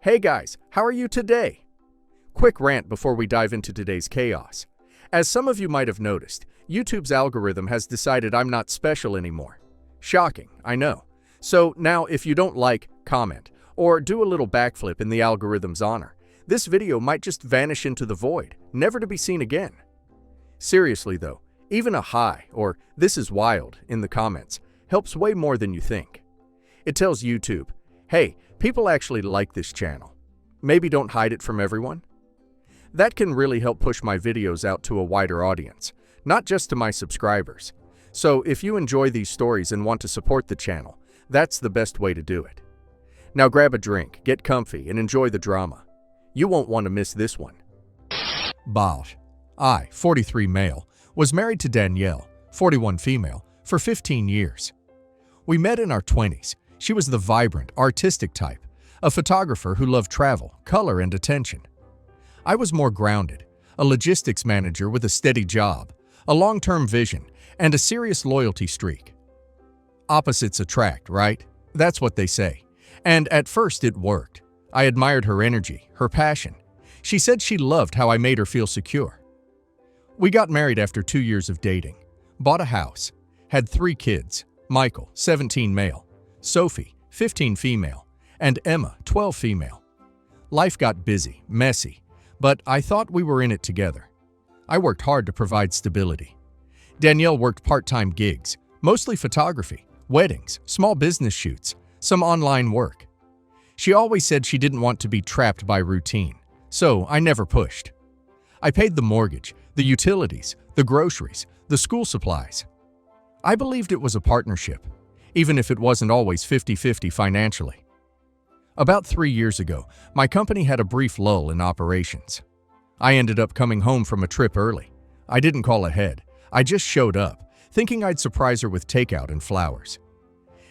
Hey guys, how are you today? Quick rant before we dive into today's chaos. As some of you might have noticed, YouTube's algorithm has decided I'm not special anymore. Shocking, I know. So now if you don't like, comment, or do a little backflip in the algorithm's honor, this video might just vanish into the void, never to be seen again. Seriously though, even a hi or "this is wild" in the comments helps way more than you think. It tells YouTube, hey, people actually like this channel. Maybe don't hide it from everyone. That can really help push my videos out to a wider audience, not just to my subscribers. So if you enjoy these stories and want to support the channel, that's the best way to do it. Now grab a drink, get comfy, and enjoy the drama. You won't want to miss this one. Balj. I, 43 male, was married to Danielle, 41 female, for 15 years. We met in our 20s. She was the vibrant, artistic type, a photographer who loved travel, color, and attention. I was more grounded, a logistics manager with a steady job, a long-term vision, and a serious loyalty streak. Opposites attract, right? That's what they say. And at first it worked. I admired her energy, her passion. She said she loved how I made her feel secure. We got married after 2 years of dating, bought a house, had 3 kids, Michael, 17 male, Sophie, 15 female, and Emma, 12 female. Life got busy, messy, but I thought we were in it together. I worked hard to provide stability. Danielle worked part-time gigs, mostly photography, weddings, small business shoots, some online work. She always said she didn't want to be trapped by routine, so I never pushed. I paid the mortgage, the utilities, the groceries, the school supplies. I believed it was a partnership, even if it wasn't always 50-50 financially. About 3 years ago, my company had a brief lull in operations. I ended up coming home from a trip early. I didn't call ahead. I just showed up, thinking I'd surprise her with takeout and flowers.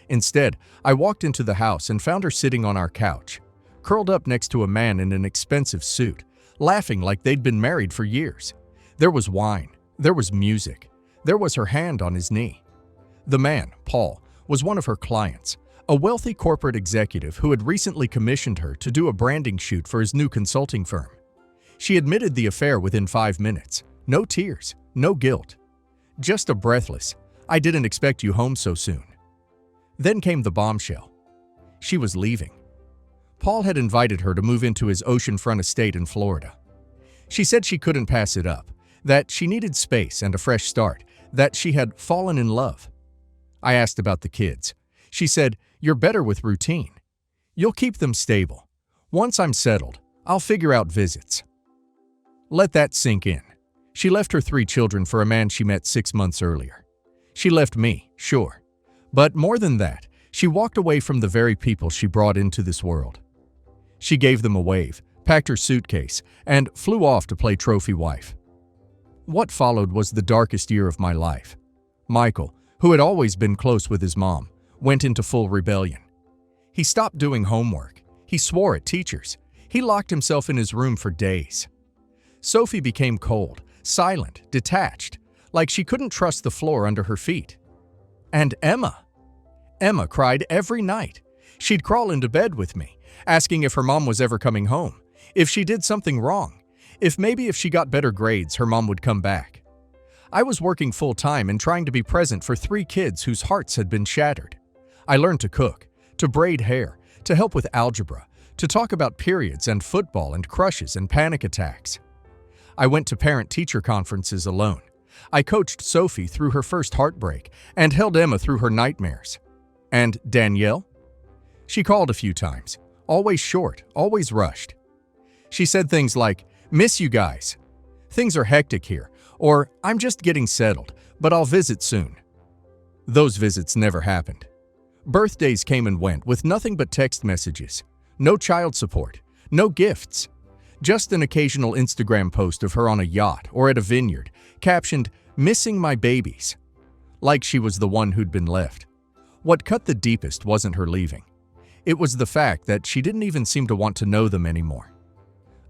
Instead, I walked into the house and found her sitting on our couch, curled up next to a man in an expensive suit, laughing like they'd been married for years. There was wine. There was music. There was her hand on his knee. The man, Paul, was one of her clients, a wealthy corporate executive who had recently commissioned her to do a branding shoot for his new consulting firm. She admitted the affair within 5 minutes. No tears, no guilt. Just a breathless, "I didn't expect you home so soon." Then came the bombshell. She was leaving. Paul had invited her to move into his oceanfront estate in Florida. She said she couldn't pass it up, that she needed space and a fresh start, that she had fallen in love. I asked about the kids. She said, "You're better with routine. You'll keep them stable. Once I'm settled, I'll figure out visits." Let that sink in. She left her 3 children for a man she met 6 months earlier. She left me, sure. But more than that, she walked away from the very people she brought into this world. She gave them a wave, packed her suitcase, and flew off to play trophy wife. What followed was the darkest year of my life. Michael, who had always been close with his mom, went into full rebellion. He stopped doing homework. He swore at teachers. He locked himself in his room for days. Sophie became cold, silent, detached, like she couldn't trust the floor under her feet. And Emma cried every night. She'd crawl into bed with me, asking if her mom was ever coming home, if she did something wrong, if she got better grades, her mom would come back. I was working full-time and trying to be present for 3 kids whose hearts had been shattered. I learned to cook, to braid hair, to help with algebra, to talk about periods and football and crushes and panic attacks. I went to parent-teacher conferences alone. I coached Sophie through her first heartbreak and held Emma through her nightmares. And Danielle? She called a few times, always short, always rushed. She said things like, "Miss you guys. Things are hectic here," or "I'm just getting settled, but I'll visit soon." Those visits never happened. Birthdays came and went with nothing but text messages, no child support, no gifts. Just an occasional Instagram post of her on a yacht or at a vineyard, captioned, "Missing my babies," like she was the one who'd been left. What cut the deepest wasn't her leaving. It was the fact that she didn't even seem to want to know them anymore.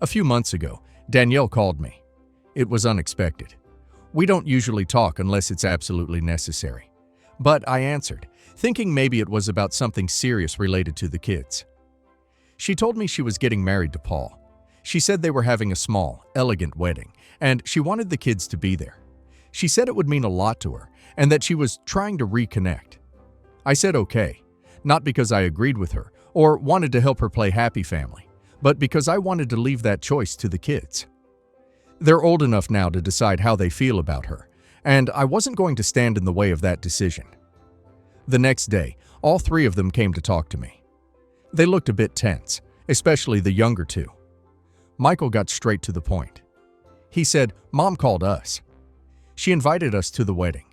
A few months ago, Danielle called me. It was unexpected. We don't usually talk unless it's absolutely necessary. But I answered, thinking maybe it was about something serious related to the kids. She told me she was getting married to Paul. She said they were having a small, elegant wedding, and she wanted the kids to be there. She said it would mean a lot to her, and that she was trying to reconnect. I said okay, not because I agreed with her or wanted to help her play happy family, but because I wanted to leave that choice to the kids. They're old enough now to decide how they feel about her, and I wasn't going to stand in the way of that decision. The next day, all three of them came to talk to me. They looked a bit tense, especially the younger two. Michael got straight to the point. He said, "Mom called us. She invited us to the wedding.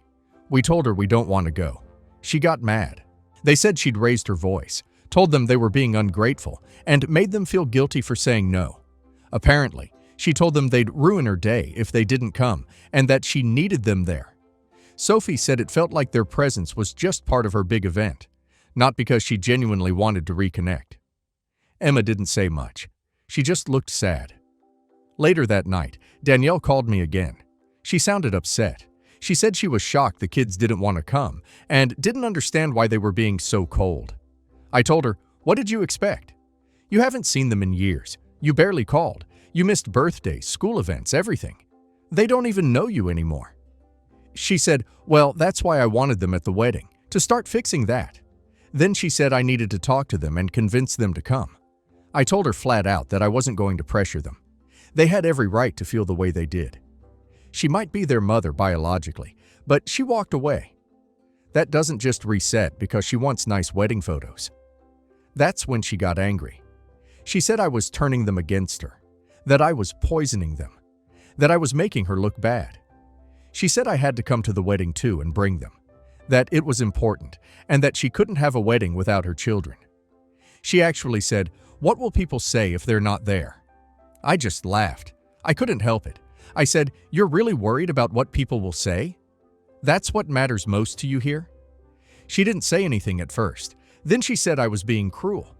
We told her we don't want to go. She got mad. They said she'd raised her voice, told them they were being ungrateful, and made them feel guilty for saying no. Apparently, she told them they'd ruin her day if they didn't come, and that she needed them there. Sophie said it felt like their presence was just part of her big event, not because she genuinely wanted to reconnect." Emma didn't say much. She just looked sad. Later that night, Danielle called me again. She sounded upset. She said she was shocked the kids didn't want to come and didn't understand why they were being so cold. I told her, "What did you expect? You haven't seen them in years. You barely called. You missed birthdays, school events, everything. They don't even know you anymore." She said, "Well, that's why I wanted them at the wedding, to start fixing that." Then she said I needed to talk to them and convince them to come. I told her flat out that I wasn't going to pressure them. They had every right to feel the way they did. She might be their mother biologically, but she walked away. That doesn't just reset because she wants nice wedding photos. That's when she got angry. She said I was turning them against her, that I was poisoning them, that I was making her look bad. She said I had to come to the wedding too and bring them, that it was important, and that she couldn't have a wedding without her children. She actually said, "What will people say if they're not there?" I just laughed. I couldn't help it. I said, "You're really worried about what people will say? That's what matters most to you here?" She didn't say anything at first. Then she said I was being cruel,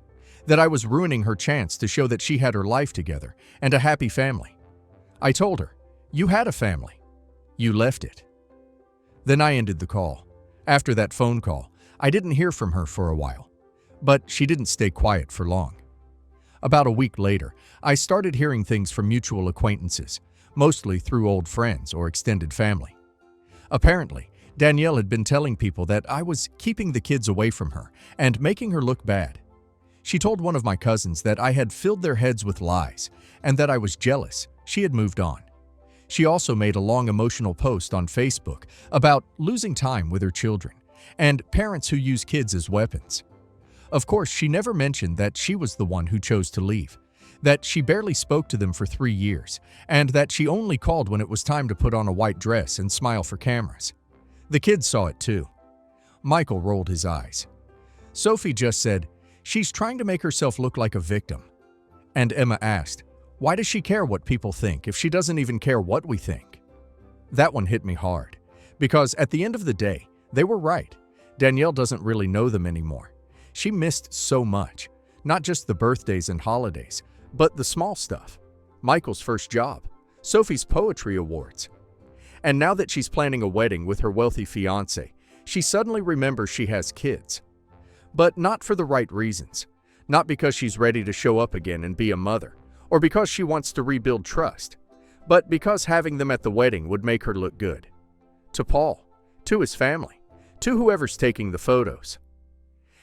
that I was ruining her chance to show that she had her life together and a happy family. I told her, "You had a family. You left it." Then I ended the call. After that phone call, I didn't hear from her for a while, but she didn't stay quiet for long. About a week later, I started hearing things from mutual acquaintances, mostly through old friends or extended family. Apparently, Danielle had been telling people that I was keeping the kids away from her and making her look bad. She told one of my cousins that I had filled their heads with lies and that I was jealous she had moved on. She also made a long emotional post on Facebook about losing time with her children and parents who use kids as weapons. Of course, she never mentioned that she was the one who chose to leave, that she barely spoke to them for 3 years, and that she only called when it was time to put on a white dress and smile for cameras. The kids saw it too. Michael rolled his eyes. Sophie just said, "She's trying to make herself look like a victim." And Emma asked, "Why does she care what people think if she doesn't even care what we think?" That one hit me hard, because at the end of the day, they were right. Danielle doesn't really know them anymore. She missed so much, not just the birthdays and holidays, but the small stuff. Michael's first job, Sophie's poetry awards. And now that she's planning a wedding with her wealthy fiancé, she suddenly remembers she has kids. But not for the right reasons. Not because she's ready to show up again and be a mother, or because she wants to rebuild trust, but because having them at the wedding would make her look good. To Paul, to his family, to whoever's taking the photos.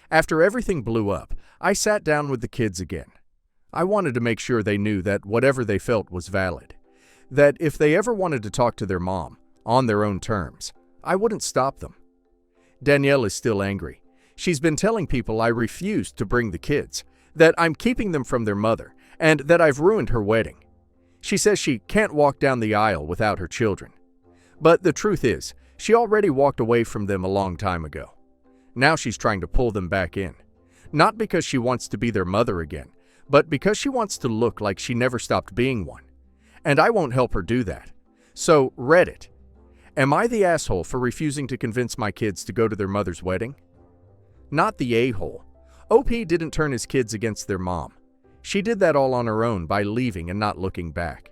After everything blew up, I sat down with the kids again. I wanted to make sure they knew that whatever they felt was valid. That if they ever wanted to talk to their mom, on their own terms, I wouldn't stop them. Danielle is still angry. She's been telling people I refused to bring the kids, that I'm keeping them from their mother, and that I've ruined her wedding. She says she can't walk down the aisle without her children. But the truth is, she already walked away from them a long time ago. Now she's trying to pull them back in. Not because she wants to be their mother again, but because she wants to look like she never stopped being one. And I won't help her do that. So, Reddit. Am I the asshole for refusing to convince my kids to go to their mother's wedding? Not the a-hole. OP didn't turn his kids against their mom. She did that all on her own by leaving and not looking back.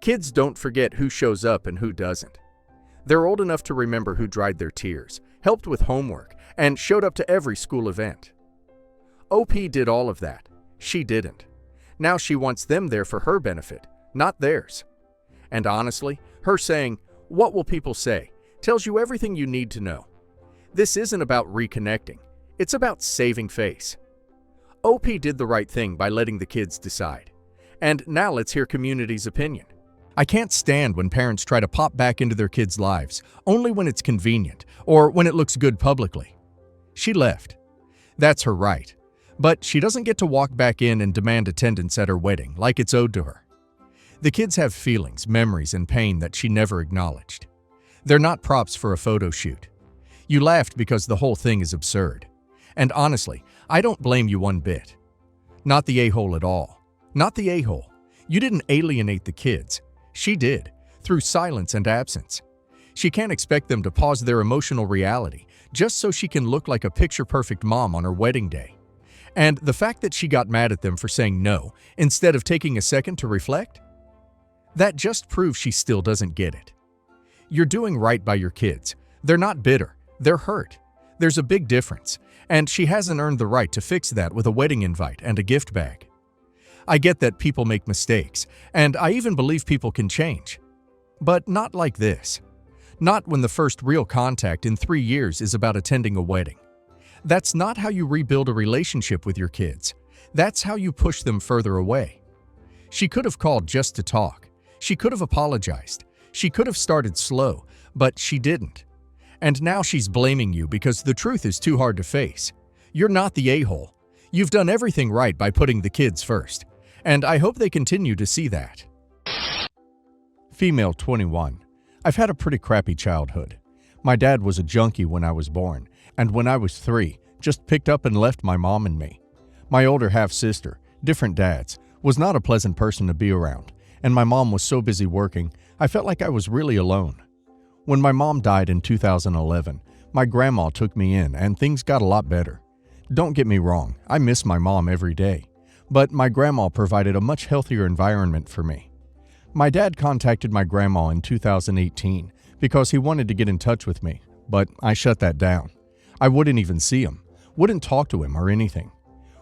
Kids don't forget who shows up and who doesn't. They're old enough to remember who dried their tears, helped with homework, and showed up to every school event. OP did all of that, She didn't. Now she wants them there for her benefit, not theirs. And honestly, her saying, "What will people say?" tells you everything you need to know. This isn't about reconnecting. It's about saving face. OP did the right thing by letting the kids decide. And now let's hear community's opinion. I can't stand when parents try to pop back into their kids' lives only when it's convenient or when it looks good publicly. She left. That's her right. But she doesn't get to walk back in and demand attendance at her wedding like it's owed to her. The kids have feelings, memories, and pain that she never acknowledged. They're not props for a photo shoot. You laughed because the whole thing is absurd. And honestly, I don't blame you one bit. Not the a-hole at all. Not the a-hole. You didn't alienate the kids. She did, through silence and absence. She can't expect them to pause their emotional reality just so she can look like a picture-perfect mom on her wedding day. And the fact that she got mad at them for saying no instead of taking a second to reflect? That just proves she still doesn't get it. You're doing right by your kids. They're not bitter. They're hurt. There's a big difference, and she hasn't earned the right to fix that with a wedding invite and a gift bag. I get that people make mistakes, and I even believe people can change. But not like this. Not when the first real contact in 3 years is about attending a wedding. That's not how you rebuild a relationship with your kids. That's how you push them further away. She could have called just to talk. She could have apologized. She could have started slow, but she didn't. And now she's blaming you because the truth is too hard to face. You're not the a-hole. You've done everything right by putting the kids first. And I hope they continue to see that. Female 21. I've had a pretty crappy childhood. My dad was a junkie when I was born, and when I was 3, just picked up and left my mom and me. My older half-sister, different dads, was not a pleasant person to be around, and my mom was so busy working, I felt like I was really alone. When my mom died in 2011, my grandma took me in and things got a lot better. Don't get me wrong, I miss my mom every day, but my grandma provided a much healthier environment for me. My dad contacted my grandma in 2018 because he wanted to get in touch with me, but I shut that down. I wouldn't even see him, wouldn't talk to him or anything.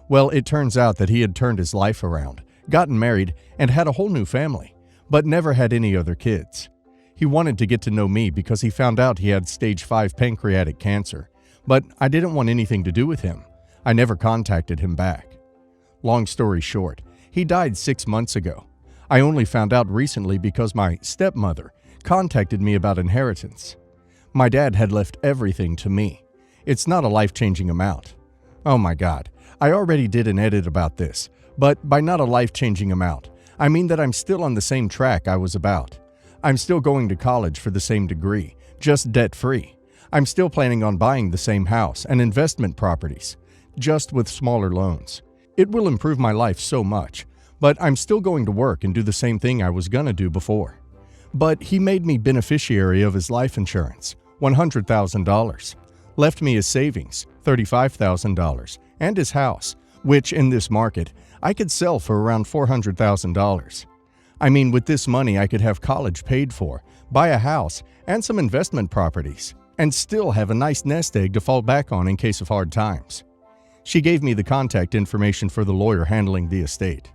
Well, it turns out that he had turned his life around, gotten married, and had a whole new family, but never had any other kids. He wanted to get to know me because he found out he had stage 5 pancreatic cancer, but I didn't want anything to do with him. I never contacted him back. Long story short, he died 6 months ago. I only found out recently because my stepmother contacted me about inheritance. My dad had left everything to me. It's not a life-changing amount. Oh my God, I already did an edit about this, but by not a life-changing amount, I mean that I'm still on the same track I was about. I'm still going to college for the same degree, just debt-free. I'm still planning on buying the same house and investment properties, just with smaller loans. It will improve my life so much, but I'm still going to work and do the same thing I was gonna do before. But he made me beneficiary of his life insurance, $100,000, left me his savings, $35,000, and his house, which in this market, I could sell for around $400,000. I mean, with this money I could have college paid for, buy a house, and some investment properties, and still have a nice nest egg to fall back on in case of hard times. She gave me the contact information for the lawyer handling the estate.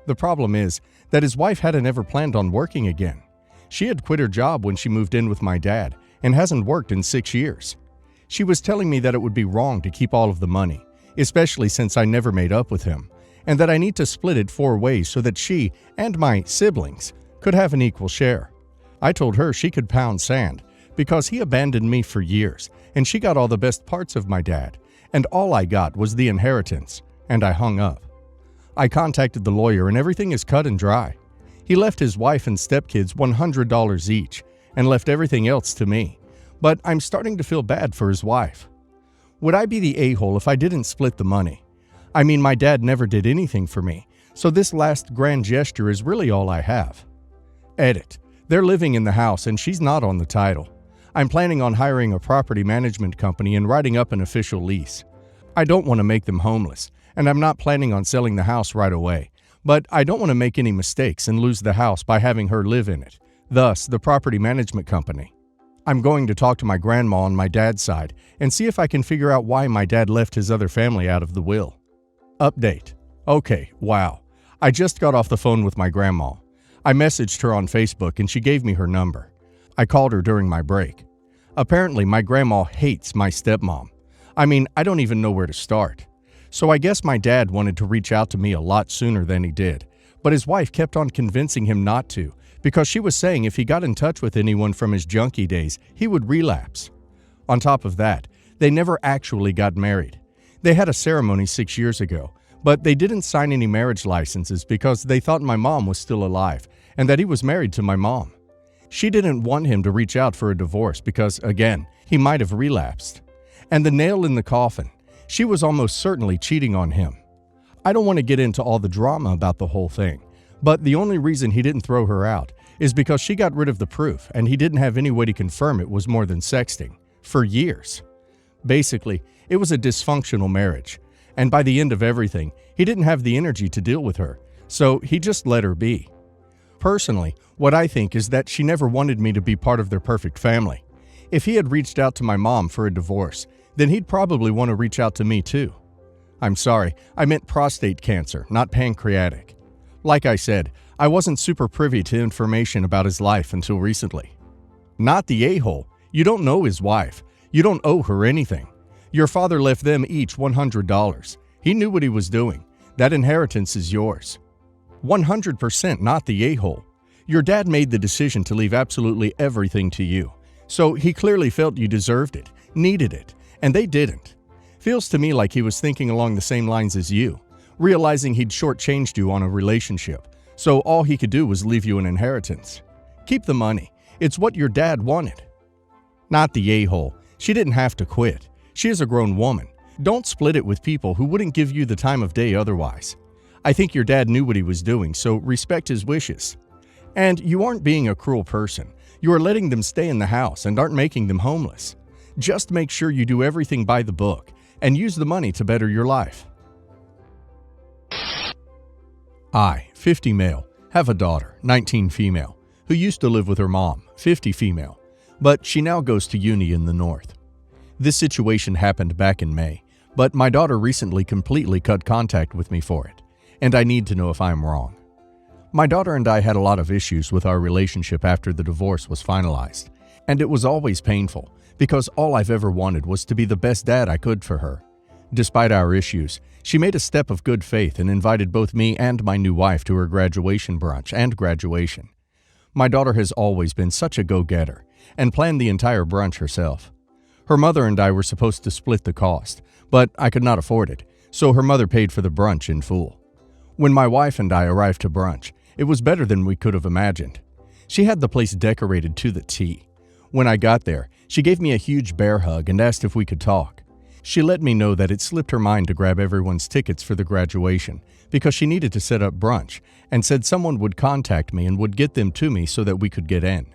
The problem is that his wife hadn't ever planned on working again. She had quit her job when she moved in with my dad and hasn't worked in 6 years. She was telling me that it would be wrong to keep all of the money, especially since I never made up with him, and that I need to split it 4 ways so that she and my siblings could have an equal share. I told her she could pound sand because he abandoned me for years and she got all the best parts of my dad, and all I got was the inheritance, and I hung up. I contacted the lawyer and everything is cut and dry. He left his wife and stepkids $100 each and left everything else to me, but I'm starting to feel bad for his wife. Would I be the a-hole if I didn't split the money? I mean, my dad never did anything for me, so this last grand gesture is really all I have. Edit. They're living in the house and she's not on the title. I'm planning on hiring a property management company and writing up an official lease. I don't want to make them homeless, and I'm not planning on selling the house right away, but I don't want to make any mistakes and lose the house by having her live in it, thus the property management company. I'm going to talk to my grandma on my dad's side and see if I can figure out why my dad left his other family out of the will. Update. Okay, wow. I just got off the phone with my grandma. I messaged her on Facebook and she gave me her number. I called her during my break. Apparently, my grandma hates my stepmom. I mean, I don't even know where to start. So I guess my dad wanted to reach out to me a lot sooner than he did, but his wife kept on convincing him not to because she was saying if he got in touch with anyone from his junkie days, he would relapse. On top of that, they never actually got married. They had a ceremony 6 years ago, but they didn't sign any marriage licenses because they thought my mom was still alive and that he was married to my mom. She didn't want him to reach out for a divorce because, again, he might have relapsed. And the nail in the coffin, she was almost certainly cheating on him. I don't want to get into all the drama about the whole thing, but the only reason he didn't throw her out is because she got rid of the proof and he didn't have any way to confirm it was more than sexting, for years. Basically, it was a dysfunctional marriage, and by the end of everything, he didn't have the energy to deal with her, so he just let her be. Personally, what I think is that she never wanted me to be part of their perfect family. If he had reached out to my mom for a divorce, then he'd probably want to reach out to me too. I'm sorry, I meant prostate cancer, not pancreatic. Like I said, I wasn't super privy to information about his life until recently. Not the a-hole. You don't know his wife. You don't owe her anything. Your father left them each $100. He knew what he was doing. That inheritance is yours. 100% not the a-hole. Your dad made the decision to leave absolutely everything to you. So he clearly felt you deserved it, needed it, and they didn't. Feels to me like he was thinking along the same lines as you, realizing he'd shortchanged you on a relationship, so all he could do was leave you an inheritance. Keep the money. It's what your dad wanted. Not the a-hole. She didn't have to quit. She is a grown woman. Don't split it with people who wouldn't give you the time of day otherwise. I think your dad knew what he was doing, so respect his wishes. And you aren't being a cruel person. You are letting them stay in the house and aren't making them homeless. Just make sure you do everything by the book and use the money to better your life. I, 50 male, have a daughter, 19 female, who used to live with her mom, 50 female, but she now goes to uni in the north. This situation happened back in May, but my daughter recently completely cut contact with me for it, and I need to know if I'm wrong. My daughter and I had a lot of issues with our relationship after the divorce was finalized, and it was always painful because all I've ever wanted was to be the best dad I could for her. Despite our issues, she made a step of good faith and invited both me and my new wife to her graduation brunch and graduation. My daughter has always been such a go-getter and planned the entire brunch herself. Her mother and I were supposed to split the cost, but I could not afford it, so her mother paid for the brunch in full. When my wife and I arrived to brunch, it was better than we could have imagined. She had the place decorated to the T. When I got there, she gave me a huge bear hug and asked if we could talk. She let me know that it slipped her mind to grab everyone's tickets for the graduation because she needed to set up brunch and said someone would contact me and would get them to me so that we could get in.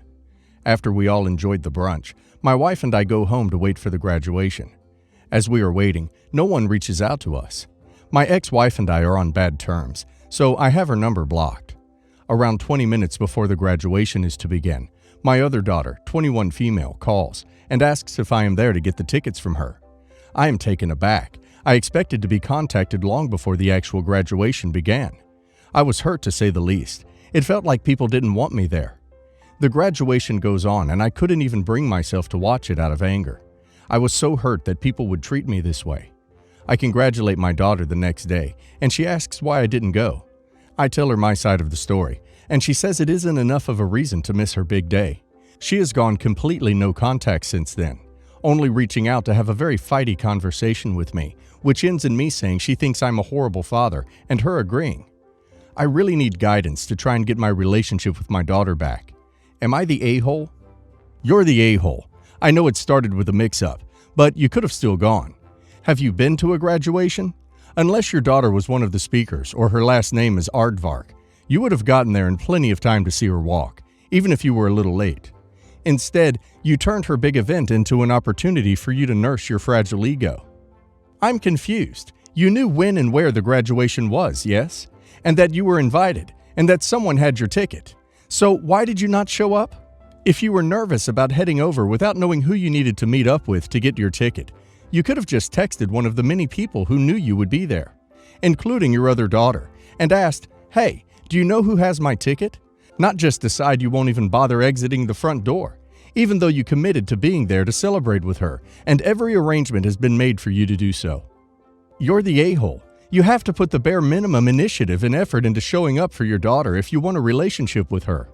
After we all enjoyed the brunch, my wife and I go home to wait for the graduation. As we are waiting, no one reaches out to us. My ex-wife and I are on bad terms, so I have her number blocked. Around 20 minutes before the graduation is to begin, my other daughter, 21 female, calls and asks if I am there to get the tickets from her. I am taken aback. I expected to be contacted long before the actual graduation began. I was hurt to say the least. It felt like people didn't want me there. The graduation goes on and I couldn't even bring myself to watch it out of anger. I was so hurt that people would treat me this way. I congratulate my daughter the next day and she asks why I didn't go. I tell her my side of the story, and she says it isn't enough of a reason to miss her big day. She has gone completely no contact since then, only reaching out to have a very fighty conversation with me, which ends in me saying she thinks I'm a horrible father and her agreeing. I really need guidance to try and get my relationship with my daughter back. Am I the a-hole? You're the a-hole. I know it started with a mix-up, but you could have still gone. Have you been to a graduation? Unless your daughter was one of the speakers or her last name is Aardvark, you would have gotten there in plenty of time to see her walk, even if you were a little late. Instead, you turned her big event into an opportunity for you to nurse your fragile ego. I'm confused. You knew when and where the graduation was, yes? And that you were invited, and that someone had your ticket. So why did you not show up? If you were nervous about heading over without knowing who you needed to meet up with to get your ticket, you could have just texted one of the many people who knew you would be there. including your other daughter, and asked, "Hey, do you know who has my ticket?" Not just decide you won't even bother exiting the front door, even though you committed to being there to celebrate with her, and every arrangement has been made for you to do so. You're the a-hole. You have to put the bare minimum initiative and effort into showing up for your daughter if you want a relationship with her.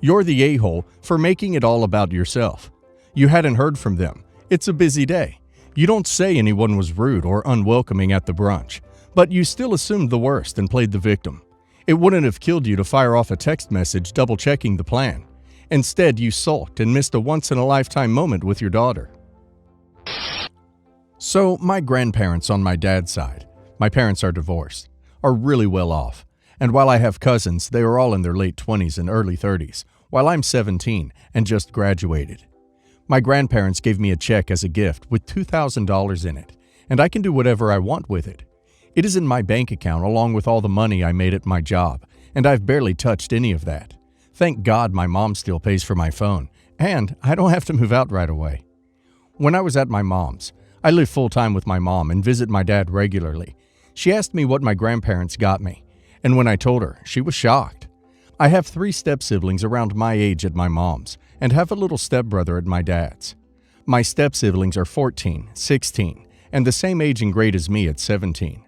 You're the a-hole for making it all about yourself. You hadn't heard from them. It's a busy day. You don't say anyone was rude or unwelcoming at the brunch, but you still assumed the worst and played the victim. It wouldn't have killed you to fire off a text message double-checking the plan. Instead, you sulked and missed a once-in-a-lifetime moment with your daughter. So, my grandparents on my dad's side, my parents are divorced, are really well off. And while I have cousins, they are all in their late 20s and early 30s, while I'm 17 and just graduated. My grandparents gave me a check as a gift with $2,000 in it, and I can do whatever I want with it. It is in my bank account along with all the money I made at my job, and I've barely touched any of that. Thank God my mom still pays for my phone, and I don't have to move out right away. When I was at my mom's, I live full-time with my mom and visit my dad regularly. She asked me what my grandparents got me, and when I told her, she was shocked. I have 3 step-siblings around my age at my mom's, and have a little stepbrother at my dad's. My step-siblings are 14, 16, and the same age and grade as me at 17.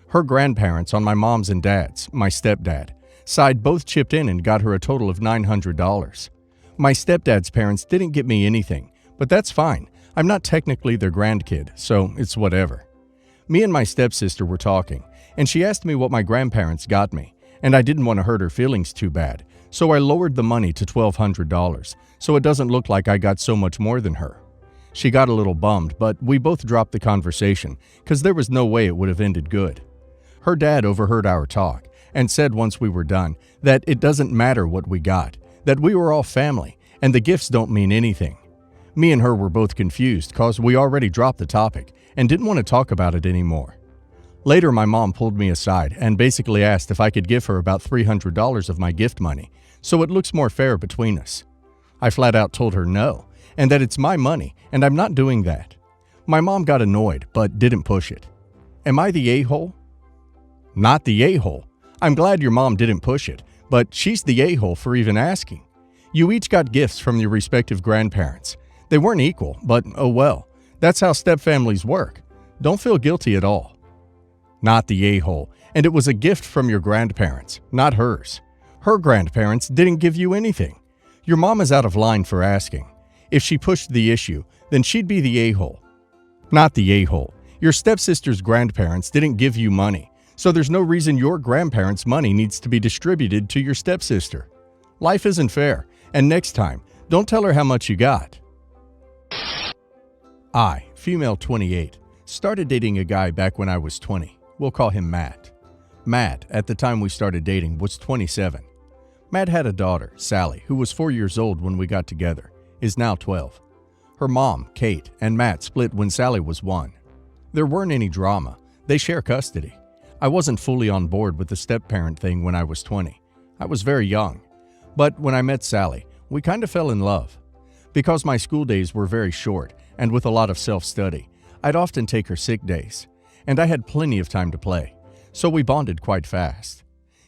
Her grandparents on my mom's and dad's, my stepdad, side both chipped in and got her a total of $900. My stepdad's parents didn't get me anything, but that's fine. I'm not technically their grandkid, so it's whatever. Me and my stepsister were talking, and she asked me what my grandparents got me, and I didn't want to hurt her feelings too bad, so I lowered the money to $1,200, so it doesn't look like I got so much more than her. She got a little bummed, but we both dropped the conversation, because there was no way it would have ended good. Her dad overheard our talk, and said once we were done that it doesn't matter what we got, that we were all family, and the gifts don't mean anything. Me and her were both confused cause we already dropped the topic and didn't want to talk about it anymore. Later, my mom pulled me aside and basically asked if I could give her about $300 of my gift money, so it looks more fair between us. I flat out told her no, and that it's my money, and I'm not doing that. My mom got annoyed, but didn't push it. Am I the a-hole? Not the a-hole. I'm glad your mom didn't push it, but she's the a-hole for even asking. You each got gifts from your respective grandparents. They weren't equal, but oh well. That's how stepfamilies work. Don't feel guilty at all. Not the a-hole, and it was a gift from your grandparents, not hers. Her grandparents didn't give you anything. Your mom is out of line for asking. If she pushed the issue, then she'd be the a-hole. Not the a-hole. Your stepsister's grandparents didn't give you money, so there's no reason your grandparents' money needs to be distributed to your stepsister. Life isn't fair, and next time, don't tell her how much you got. I, female 28, started dating a guy back when I was 20. We'll call him Matt. Matt, at the time we started dating, was 27. Matt had a daughter, Sally, who was 4 years old when we got together, is now 12. Her mom, Kate, and Matt split when Sally was 1. There weren't any drama. They share custody. I wasn't fully on board with the step-parent thing when I was 20. I was very young. But when I met Sally, we kind of fell in love. Because my school days were very short, and with a lot of self-study, I'd often take her sick days, and I had plenty of time to play, so we bonded quite fast.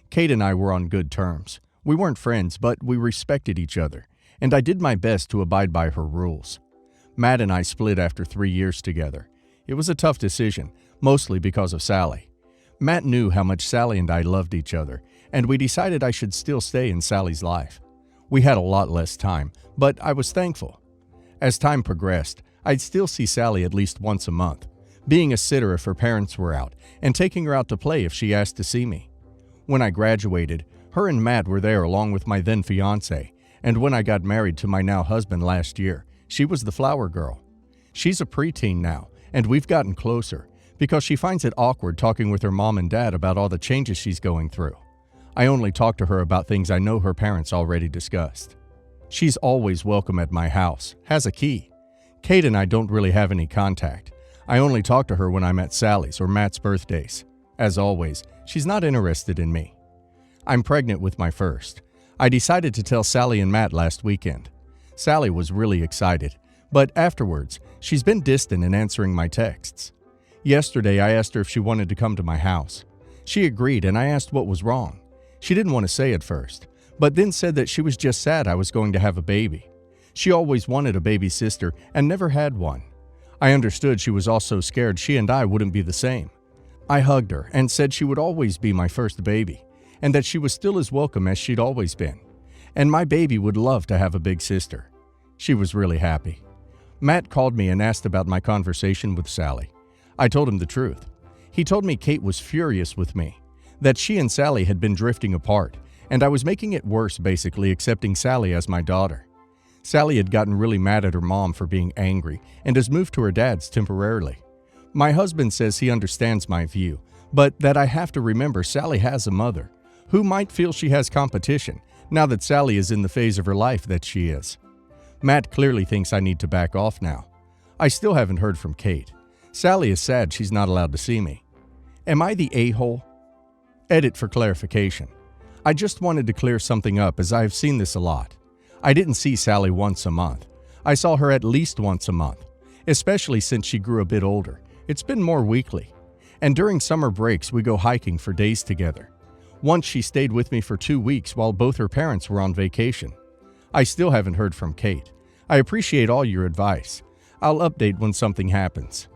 Kate and I were on good terms. We weren't friends, but we respected each other, and I did my best to abide by her rules. Matt and I split after 3 years together. It was a tough decision, mostly because of Sally. Matt knew how much Sally and I loved each other, and we decided I should still stay in Sally's life. We had a lot less time, but I was thankful. As time progressed, I'd still see Sally at least once a month, being a sitter if her parents were out, and taking her out to play if she asked to see me. When I graduated, her and Matt were there along with my then fiancé, and when I got married to my now husband last year, she was the flower girl. She's a preteen now, and we've gotten closer, because she finds it awkward talking with her mom and dad about all the changes she's going through. I only talk to her about things I know her parents already discussed. She's always welcome at my house, has a key. Kate and I don't really have any contact. I only talk to her when I'm at Sally's or Matt's birthdays. As always, she's not interested in me. I'm pregnant with my first. I decided to tell Sally and Matt last weekend. Sally was really excited, but afterwards, she's been distant in answering my texts. Yesterday, I asked her if she wanted to come to my house. She agreed and I asked what was wrong. She didn't want to say at first, but then said that she was just sad I was going to have a baby. She always wanted a baby sister and never had one. I understood she was also scared she and I wouldn't be the same. I hugged her and said she would always be my first baby, and that she was still as welcome as she'd always been, and my baby would love to have a big sister. She was really happy. Matt called me and asked about my conversation with Sally. I told him the truth. He told me Kate was furious with me, that she and Sally had been drifting apart, and I was making it worse basically accepting Sally as my daughter. Sally had gotten really mad at her mom for being angry and has moved to her dad's temporarily. My husband says he understands my view, but that I have to remember Sally has a mother, who might feel she has competition now that Sally is in the phase of her life that she is. Matt clearly thinks I need to back off now. I still haven't heard from Kate. Sally is sad she's not allowed to see me. Am I the a-hole? Edit for clarification. I just wanted to clear something up as I have seen this a lot. I didn't see Sally once a month. I saw her at least once a month, especially since she grew a bit older. It's been more weekly. And during summer breaks, we go hiking for days together. Once she stayed with me for 2 weeks while both her parents were on vacation. I still haven't heard from Kate. I appreciate all your advice. I'll update when something happens.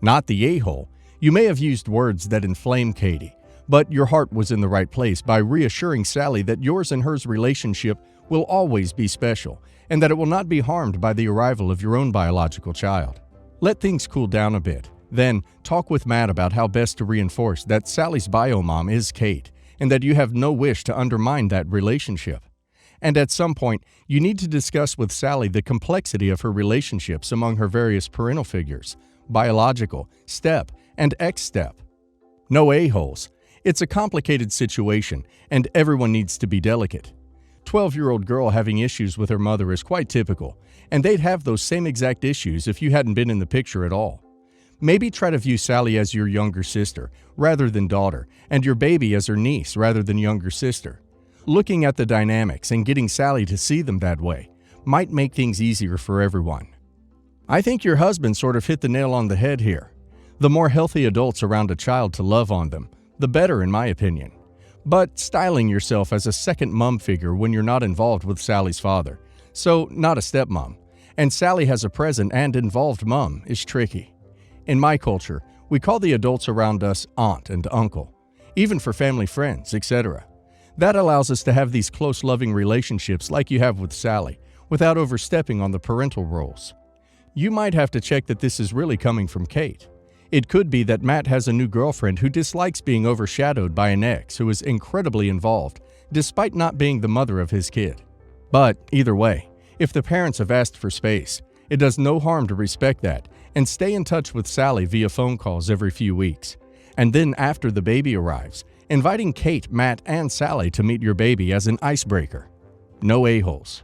Not the a-hole. You may have used words that inflame Katie, but your heart was in the right place by reassuring Sally that yours and hers relationship will always be special and that it will not be harmed by the arrival of your own biological child. Let things cool down a bit. Then, talk with Matt about how best to reinforce that Sally's bio-mom is Kate and that you have no wish to undermine that relationship. And at some point, you need to discuss with Sally the complexity of her relationships among her various parental figures, biological, step, and ex-step. No a-holes. It's a complicated situation, and everyone needs to be delicate. 12-year-old girl having issues with her mother is quite typical, and they'd have those same exact issues if you hadn't been in the picture at all. Maybe try to view Sally as your younger sister rather than daughter, and your baby as her niece rather than younger sister. Looking at the dynamics and getting Sally to see them that way might make things easier for everyone. I think your husband sort of hit the nail on the head here. The more healthy adults around a child to love on them, the better in my opinion. But styling yourself as a second mom figure when you're not involved with Sally's father, so not a stepmom, and Sally has a present and involved mom is tricky. In my culture, we call the adults around us aunt and uncle, even for family friends, etc. That allows us to have these close loving relationships like you have with Sally, without overstepping on the parental roles. You might have to check that this is really coming from Kate. It could be that Matt has a new girlfriend who dislikes being overshadowed by an ex who is incredibly involved, despite not being the mother of his kid. But either way, if the parents have asked for space, it does no harm to respect that and stay in touch with Sally via phone calls every few weeks. And then after the baby arrives, inviting Kate, Matt, and Sally to meet your baby as an icebreaker. No a-holes.